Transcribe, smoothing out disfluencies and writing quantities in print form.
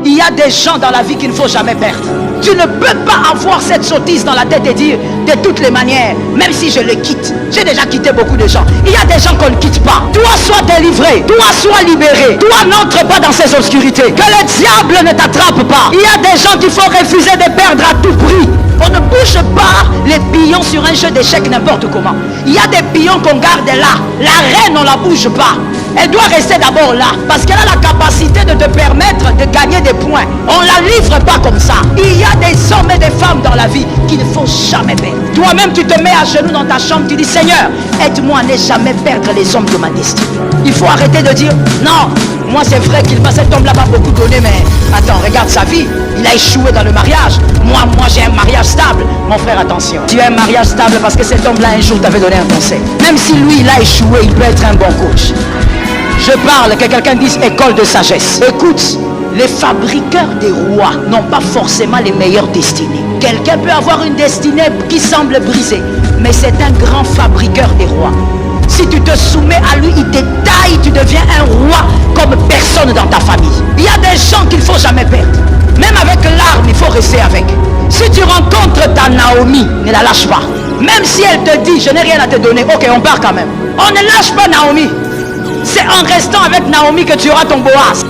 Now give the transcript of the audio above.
Il y a des gens dans la vie qu'il ne faut jamais perdre. Tu ne peux pas avoir cette sottise dans la tête et dire de toutes les manières, même si je les quitte. J'ai déjà quitté beaucoup de gens. Il y a des gens qu'on ne quitte pas. Toi, sois délivré. Toi, sois libéré. Toi, n'entre pas dans ces obscurités. Que le diable ne t'attrape pas. Il y a des gens qu'il faut refuser de perdre à tout prix. On ne bouge pas les pions sur un jeu d'échecs n'importe comment. Il y a des pions qu'on garde là. La reine, on ne la bouge pas. Elle doit rester d'abord là. Parce qu'elle a la capacité de te permettre de gagner des points. On ne la livre pas comme ça. Il y a des hommes et des femmes dans la vie qu'il ne faut jamais perdre. Toi-même, tu te mets à genoux dans ta chambre. Tu dis, Seigneur, aide-moi à ne jamais perdre les hommes de ma destinée. Il faut arrêter de dire, non, moi c'est vrai qu'il m'a cet homme-là pas beaucoup donné, mais attends, regarde sa vie. Il a échoué dans le mariage. Moi j'ai un mariage stable. Mon frère, attention. Tu as un mariage stable parce que cet homme-là un jour t'avait donné un conseil. Même si lui, il a échoué, il peut être un bon coach. Je parle, que quelqu'un dise école de sagesse. Écoute, les fabricants des rois n'ont pas forcément les meilleures destinées. Quelqu'un peut avoir une destinée qui semble brisée, mais c'est un grand fabricant des rois. Si tu te soumets à lui, il te taille, tu deviens un roi comme personne dans ta famille. Il y a des gens qu'il ne faut jamais perdre. Même avec l'arme, il faut rester avec. Si tu rencontres ta Naomi, ne la lâche pas. Même si elle te dit, je n'ai rien à te donner, ok, on part quand même. On ne lâche pas Naomi. C'est en restant avec Naomi que tu auras ton Boaz.